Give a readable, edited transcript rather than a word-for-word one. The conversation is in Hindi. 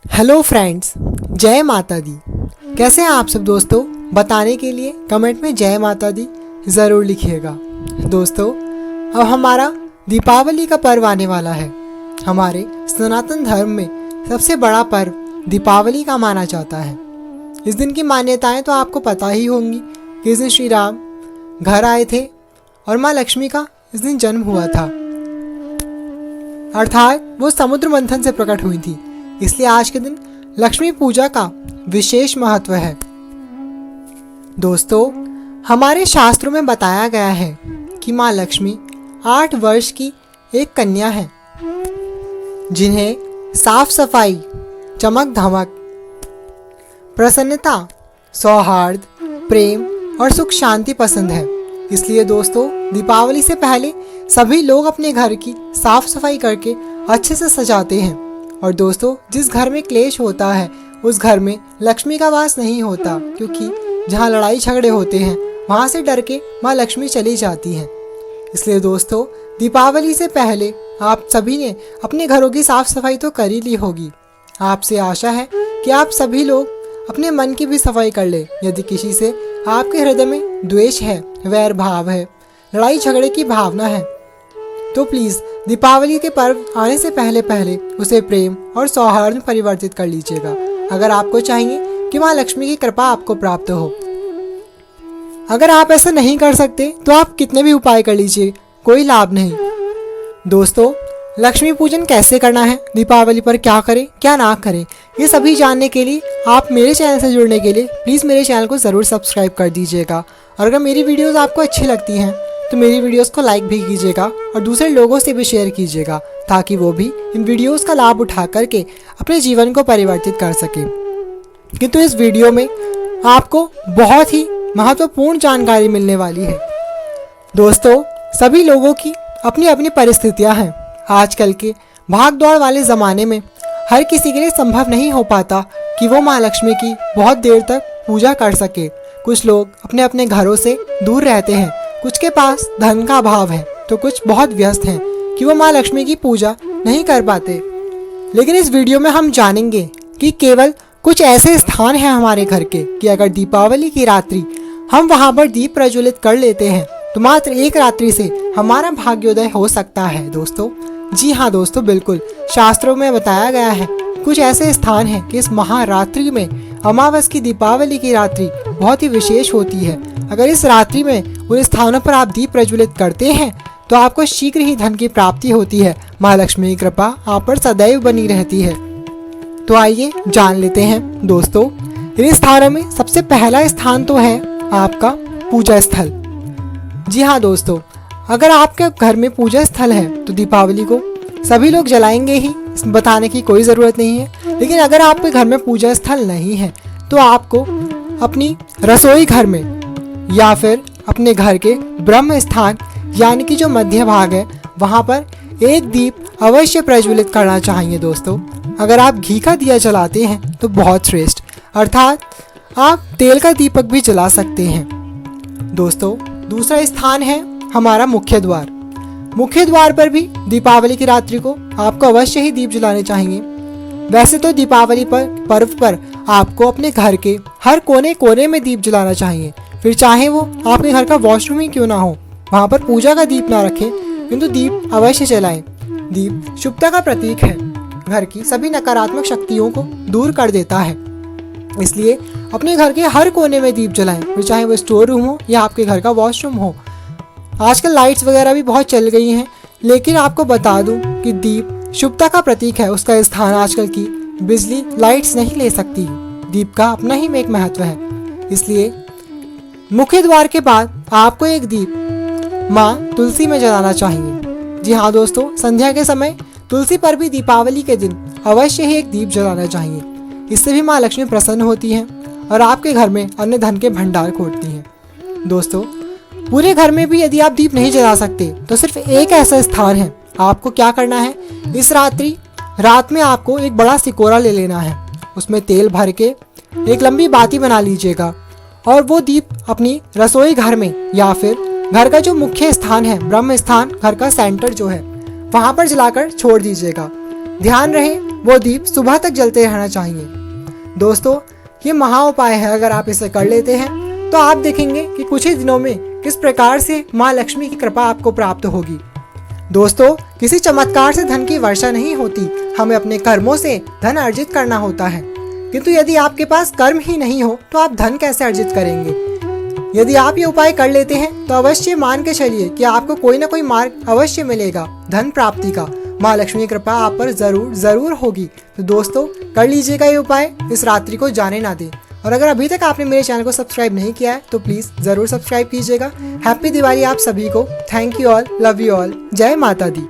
हेलो फ्रेंड्स, जय माता दी। कैसे हैं आप सब दोस्तों? बताने के लिए कमेंट में जय माता दी ज़रूर लिखिएगा। दोस्तों, अब हमारा दीपावली का पर्व आने वाला है। हमारे सनातन धर्म में सबसे बड़ा पर्व दीपावली का माना जाता है। इस दिन की मान्यताएं तो आपको पता ही होंगी कि इस दिन श्री राम घर आए थे और माँ लक्ष्मी का इस दिन जन्म हुआ था, अर्थात वो समुद्र मंथन से प्रकट हुई थी। इसलिए आज के दिन लक्ष्मी पूजा का विशेष महत्व है। दोस्तों, हमारे शास्त्रों में बताया गया है कि माँ लक्ष्मी 8 वर्ष की एक कन्या है, जिन्हें साफ सफाई, चमक धमक, प्रसन्नता, सौहार्द, प्रेम और सुख शांति पसंद है। इसलिए दोस्तों, दीपावली से पहले सभी लोग अपने घर की साफ सफाई करके अच्छे से सजाते हैं। और दोस्तों, जिस घर में क्लेश होता है उस घर में लक्ष्मी का वास नहीं होता, क्योंकि जहाँ लड़ाई झगड़े होते हैं वहाँ से डर के माँ लक्ष्मी चली जाती हैं। इसलिए दोस्तों, दीपावली से पहले आप सभी ने अपने घरों की साफ सफाई तो कर ही ली होगी। आपसे आशा है कि आप सभी लोग अपने मन की भी सफाई कर ले। यदि किसी से आपके हृदय में द्वेष है, वैर भाव है, लड़ाई झगड़े की भावना है, तो प्लीज़ दीपावली के पर्व आने से पहले उसे प्रेम और सौहार्द में परिवर्तित कर लीजिएगा, अगर आपको चाहिए कि माँ लक्ष्मी की कृपा आपको प्राप्त हो। अगर आप ऐसा नहीं कर सकते तो आप कितने भी उपाय कर लीजिए, कोई लाभ नहीं। दोस्तों, लक्ष्मी पूजन कैसे करना है, दीपावली पर क्या करें क्या ना करें, ये सभी जानने के लिए आप मेरे चैनल से जुड़ने के लिए प्लीज़ मेरे चैनल को ज़रूर सब्सक्राइब कर दीजिएगा। और अगर मेरी वीडियोज़ आपको अच्छी लगती हैं तो मेरी वीडियोस को लाइक भी कीजिएगा और दूसरे लोगों से भी शेयर कीजिएगा, ताकि वो भी इन वीडियोस का लाभ उठा करके अपने जीवन को परिवर्तित कर सके। किंतु इस वीडियो में आपको बहुत ही महत्वपूर्ण जानकारी मिलने वाली है। दोस्तों, सभी लोगों की अपनी अपनी परिस्थितियां हैं। आजकल के भाग दौड़ वाले ज़माने में हर किसी के लिए संभव नहीं हो पाता कि वो माँ लक्ष्मी की बहुत देर तक पूजा कर सके। कुछ लोग अपने अपने घरों से दूर रहते हैं, कुछ के पास धन का अभाव है, तो कुछ बहुत व्यस्त हैं कि वो माँ लक्ष्मी की पूजा नहीं कर पाते। लेकिन इस वीडियो में हम जानेंगे कि केवल कुछ ऐसे स्थान हैं हमारे घर के कि अगर दीपावली की रात्रि हम वहाँ पर दीप प्रज्वलित कर लेते हैं तो मात्र एक रात्रि से हमारा भाग्योदय हो सकता है। दोस्तों, जी हाँ दोस्तों, बिल्कुल शास्त्रों में बताया गया है कुछ ऐसे स्थान हैं कि इस महारात्रि में, अमावस की दीपावली की रात्रि बहुत ही विशेष होती है। अगर इस रात्रि में उन स्थानों पर आप दीप प्रज्वलित करते हैं तो आपको शीघ्र ही धन की प्राप्ति होती है। माँ लक्ष्मी की कृपा आप पर सदैव बनी रहती है। तो आइए जान लेते हैं। दोस्तों, इन स्थानों में सबसे पहला स्थान तो है आपका पूजा स्थल। जी हाँ दोस्तों, अगर आपके घर में पूजा स्थल है तो दीपावली को सभी लोग जलाएंगे ही, बताने की कोई ज़रूरत नहीं है। लेकिन अगर आपके घर में पूजा स्थल नहीं है तो आपको अपनी रसोई घर में या फिर अपने घर के ब्रह्म स्थान यानी कि जो मध्य भाग है वहाँ पर एक दीप अवश्य प्रज्वलित करना चाहिए। दोस्तों, अगर आप घी का दिया जलाते हैं तो बहुत श्रेष्ठ, अर्थात आप तेल का दीपक भी जला सकते हैं। दोस्तों, दूसरा स्थान है हमारा मुख्य द्वार। मुख्य द्वार पर भी दीपावली की रात्रि को आपको अवश्य ही दीप जलाने चाहिए। वैसे तो दीपावली पर पर्व पर आपको अपने घर के हर कोने कोने में दीप जलाना चाहिए, फिर चाहे वो आपके घर का वॉशरूम ही क्यों ना हो, वहाँ पर पूजा का दीप ना रखें, किंतु दीप अवश्य जलाएं। दीप शुभता का प्रतीक है, घर की सभी नकारात्मक शक्तियों को दूर कर देता है। इसलिए अपने घर के हर कोने में दीप जलाएं, फिर चाहे वो स्टोर रूम हो या आपके घर का वॉशरूम हो। आजकल लाइट्स वगैरह भी बहुत चल गई हैं, लेकिन आपको बता दूं कि दीप शुभता का प्रतीक है। उसका स्थान आजकल की बिजली लाइट्स नहीं ले सकती। दीप का अपना ही एक महत्व है। इसलिए मुख्य द्वार के बाद आपको एक दीप माँ तुलसी में जलाना चाहिए। जी हाँ दोस्तों, संध्या के समय तुलसी पर भी दीपावली के दिन अवश्य ही एक दीप जलाना चाहिए। इससे भी माँ लक्ष्मी प्रसन्न होती हैं और आपके घर में अन्य धन के भंडार खोलती हैं। दोस्तों, पूरे घर में भी यदि आप दीप नहीं जला सकते तो सिर्फ एक ऐसा स्थान है। आपको क्या करना है, इस रात में आपको एक बड़ा सिकोरा ले लेना है, उसमें तेल भर के एक लंबी बाती बना लीजिएगा और वो दीप अपनी रसोई घर में या फिर घर का जो मुख्य स्थान है, ब्रह्म स्थान, घर का सेंटर जो है, वहाँ पर जलाकर छोड़ दीजिएगा। ध्यान रहे वो दीप सुबह तक जलते रहना चाहिए। दोस्तों, ये महा उपाय है, अगर आप इसे कर लेते हैं तो आप देखेंगे कि कुछ ही दिनों में किस प्रकार से माँ लक्ष्मी की कृपा आपको प्राप्त होगी। दोस्तों, किसी चमत्कार से धन की वर्षा नहीं होती, हमें अपने कर्मों से धन अर्जित करना होता है। किंतु यदि आपके पास कर्म ही नहीं हो तो आप धन कैसे अर्जित करेंगे। यदि आप ये उपाय कर लेते हैं तो अवश्य मान के चलिए कि आपको कोई ना कोई मार्ग अवश्य मिलेगा धन प्राप्ति का। माँ लक्ष्मी की कृपा आप पर जरूर होगी। तो दोस्तों, कर लीजिएगा ये उपाय, इस रात्रि को जाने ना दें। और अगर अभी तक आपने मेरे चैनल को सब्सक्राइब नहीं किया है तो प्लीज जरूर सब्सक्राइब कीजिएगा। हैप्पी दिवाली आप सभी को। Thank you all, love you all, जय माता दी।